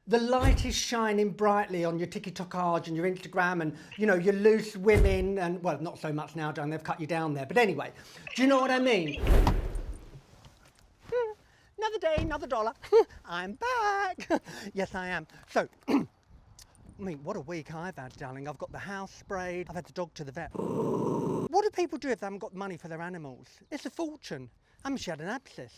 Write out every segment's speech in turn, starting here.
The light is shining brightly on your TikTokage and your Instagram and, you know, your loose women and, well, not so much now, John, they've cut you down there. But anyway, do you know what I mean? Another day, another dollar. I'm back. Yes, I am. So, I mean, what a week I've had, darling. I've got the house sprayed. I've had the dog to the vet. What do people do if they haven't got money for their animals? It's a fortune. I mean, she had an abscess.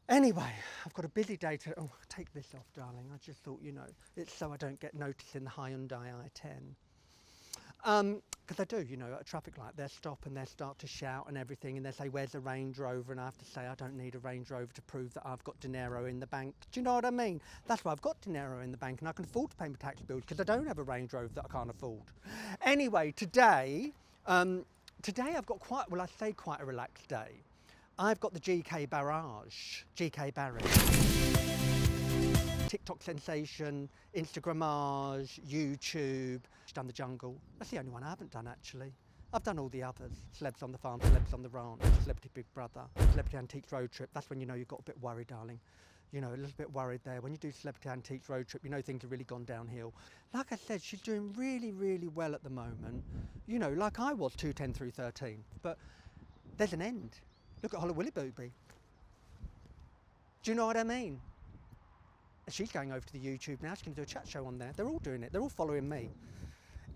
Anyway, I've got a busy day to... Oh, take this off, darling. I just thought, you know, it's so I don't get noticed in the Hyundai i10. Because I do, you know, at a traffic light, they'll stop and they'll start to shout and everything, and they'll say, where's the Range Rover? And I have to say, I don't need a Range Rover to prove that I've got dinero in the bank. Do you know what I mean? That's why I've got dinero in the bank, and I can afford to pay my tax bills, because I don't have a Range Rover that I can't afford. Anyway, today I've got quite a relaxed day. I've got the GK Barrage, GK Barry. TikTok sensation, Instagrammage, YouTube, done the jungle. That's the only one I haven't done actually. I've done all the others. Celebs on the Farm, Celebs on the Ranch, Celebrity Big Brother, Celebrity Antiques Road Trip. That's when you know you've got a bit worried, darling. You know, a little bit worried there. When you do Celebrity Antiques Road Trip, you know things have really gone downhill. Like I said, she's doing really, really well at the moment. You know, like I was 210 through 13. But there's an end. Look at Holly Willy Booby. Do you know what I mean? She's going over to the YouTube now. She's going to do a chat show on there. They're all doing it. They're all following me.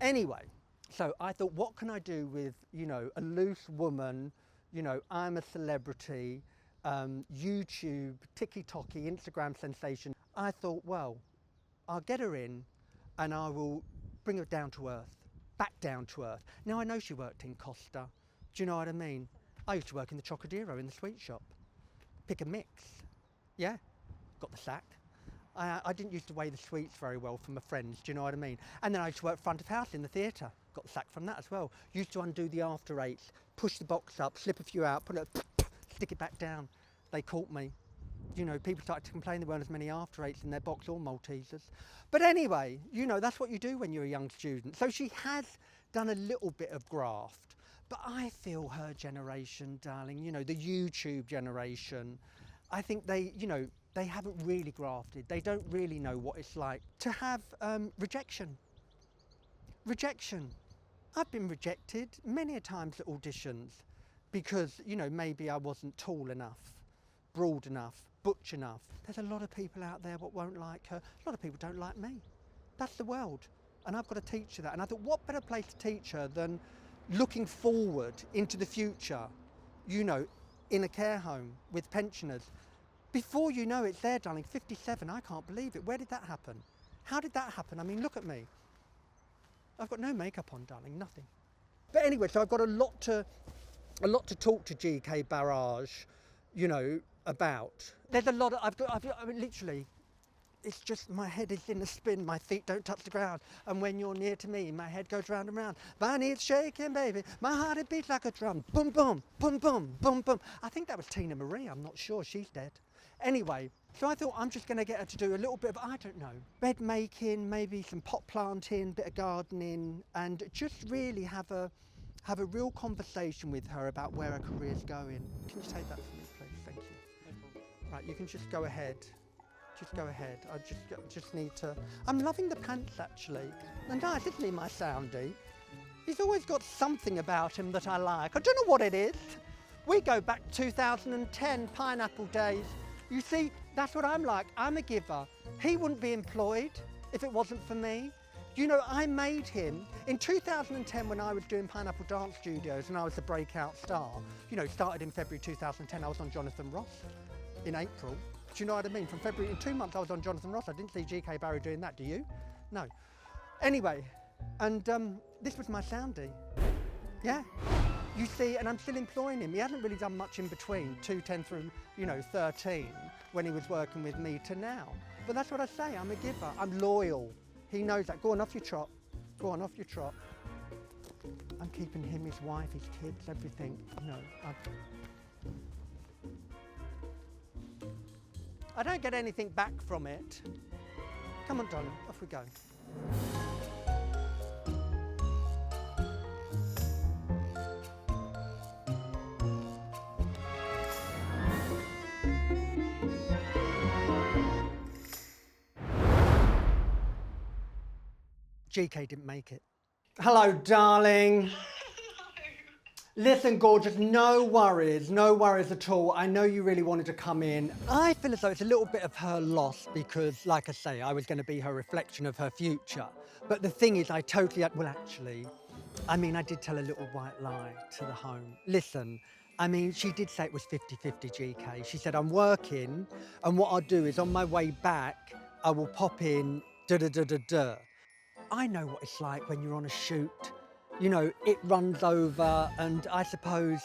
Anyway, so I thought, what can I do with, you know, a loose woman? You know, I'm a celebrity, YouTube, TikToky, Instagram sensation. I thought, well, I'll get her in and I will bring her down to earth, back down to earth. Now, I know she worked in Costa. Do you know what I mean? I used to work in the Chocodero in the sweet shop. Pick a mix. Yeah, got the sack. I didn't used to weigh the sweets very well for my friends, do you know what I mean? And then I used to work front of house in the theatre. Got the sack from that as well. Used to undo the after eights, push the box up, slip a few out, put it, stick it back down. They caught me. You know, people started to complain there weren't as many after eights in their box or Maltesers. But anyway, you know, that's what you do when you're a young student. So she has done a little bit of graft. But I feel her generation, darling, you know, the YouTube generation, I think they, you know, they haven't really grafted. They don't really know what it's like to have rejection. Rejection. I've been rejected many a times at auditions because, you know, maybe I wasn't tall enough, broad enough, butch enough. There's a lot of people out there what won't like her. A lot of people don't like me. That's the world. And I've got to teach her that. And I thought, what better place to teach her than looking forward into the future, you know, in a care home with pensioners. Before you know it's there, darling, 57, I can't believe it. Where did that happen? How did that happen? I mean, look at me. I've got no makeup on, darling, nothing. But anyway, so I've got a lot to talk to GK Barrage, you know, about. There's a lot of, I mean, literally, it's just my head is in a spin, my feet don't touch the ground. And when you're near to me, my head goes round and round. My knees shaking, baby, my heart it beats like a drum. Boom, boom, boom, boom, boom, boom. I think that was Tina Marie, I'm not sure, she's dead. Anyway, so I thought I'm just going to get her to do a little bit of, I don't know, bed making, maybe some pot planting, bit of gardening, and just really have a real conversation with her about where her career's going. Can you take that for me, please? Thank you. No problem. Right, you can just go ahead. Just go ahead. I just need to. I'm loving the pants actually. They're nice, isn't he, my Soundy? He's always got something about him that I like. I don't know what it is. We go back to 2010, pineapple days. You see, that's what I'm like. I'm a giver. He wouldn't be employed if it wasn't for me. You know, I made him in 2010 when I was doing Pineapple Dance Studios and I was the breakout star. You know, started in February 2010. I was on Jonathan Ross in April. Do you know what I mean? From February, in 2 months I was on Jonathan Ross. I didn't see GK Barry doing that, do you? No. Anyway, and this was my Soundy. Yeah. You see, and I'm still employing him. He hasn't really done much in between, 210 through, you know, 13, when he was working with me to now. But that's what I say, I'm a giver, I'm loyal. He knows that. Go on, off your trot. Go on, off your trot. I'm keeping him, his wife, his kids, everything. No, I don't get anything back from it. Come on, darling, off we go. GK didn't make it. Hello, darling. Listen, gorgeous, no worries at all. I know you really wanted to come in. I feel as though it's a little bit of her loss because, like I say, I was going to be her reflection of her future. But the thing is, I totally, well, actually, I mean, I did tell a little white lie to the home. Listen, I mean, she did say it was 50-50 GK. She said, I'm working, and what I'll do is on my way back, I will pop in, da-da-da-da-da. I know what it's like when you're on a shoot. You know, it runs over, and I suppose,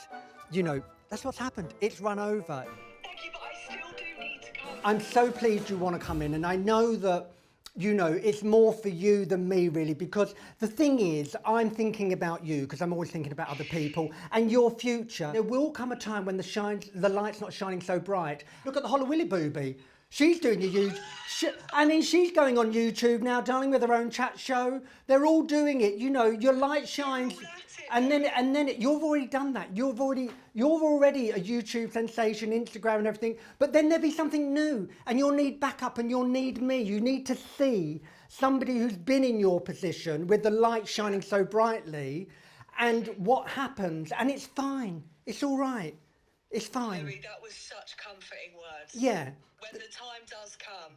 you know, that's what's happened. It's run over. Becky, but I still do need to come. I'm so pleased you want to come in, and I know that, you know, it's more for you than me, really, because the thing is, I'm thinking about you, because I'm always thinking about other people, and your future. There will come a time when the light's not shining so bright. Look at the Hollow Booby. She's doing the YouTube. I mean, she's going on YouTube now, darling, with her own chat show. They're all doing it. You know, your light shines, and then you've already done that. You're already a YouTube sensation, Instagram and everything. But then there'll be something new, and you'll need backup, and you'll need me. You need to see somebody who's been in your position with the light shining so brightly, and what happens. And it's fine. It's all right. It's fine. Louie, that was such comforting words. Yeah. When the time does come,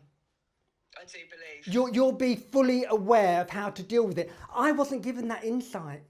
I do believe. You'll be fully aware of how to deal with it. I wasn't given that insight.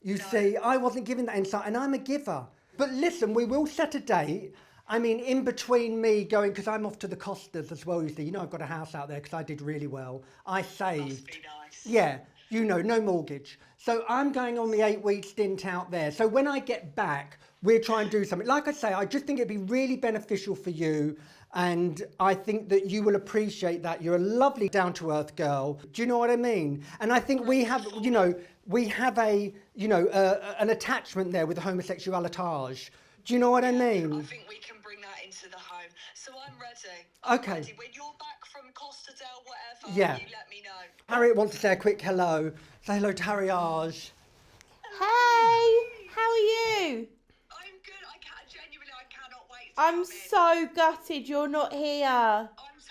You see, I wasn't given that insight, and I'm a giver. But listen, we will set a date. I mean, in between me going, because I'm off to the Costas as well, you see. You know, I've got a house out there because I did really well. I saved. Must be nice. Yeah, you know, no mortgage. So I'm going on the 8-week stint out there. So when I get back, we'll try and do something. Like I say, I just think it'd be really beneficial for you. And I think that you will appreciate that. You're a lovely, down-to-earth girl. Do you know what I mean? And I think we have, you know, an attachment there with the homosexualitage. Do you know what I mean? I think we can bring that into the home. So I'm ready. Okay. Ready. When you're back from Costa del whatever, Yeah. you let me know. Harriet wants to say a quick hello. Say hello to Harriage. Hey, how are you? I'm good. Genuinely, I cannot wait to I'm come in. so gutted you're not here. I'm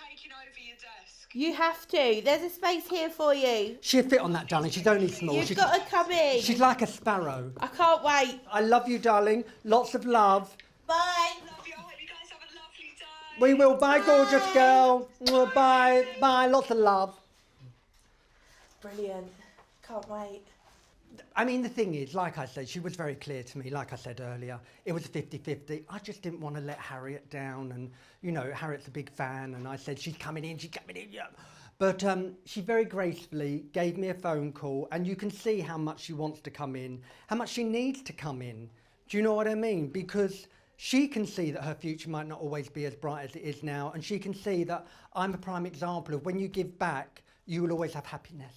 taking over your desk. You have to. There's a space here for you. She'll fit on that, darling. She's only small. You've got to come in. She's like a sparrow. I can't wait. I love you, darling. Lots of love. Bye. Love you. I hope you guys have a lovely day. We will. Bye, gorgeous girl. Bye. Bye. Lots of love. Brilliant. Can't wait. I mean, the thing is, like I said, she was very clear to me, like I said earlier, it was 50-50. I just didn't want to let Harriet down, and, you know, Harriet's a big fan, and I said, she's coming in, yeah. But she very gracefully gave me a phone call, and you can see how much she wants to come in, how much she needs to come in. Do you know what I mean? Because she can see that her future might not always be as bright as it is now, and she can see that I'm a prime example of when you give back, you will always have happiness.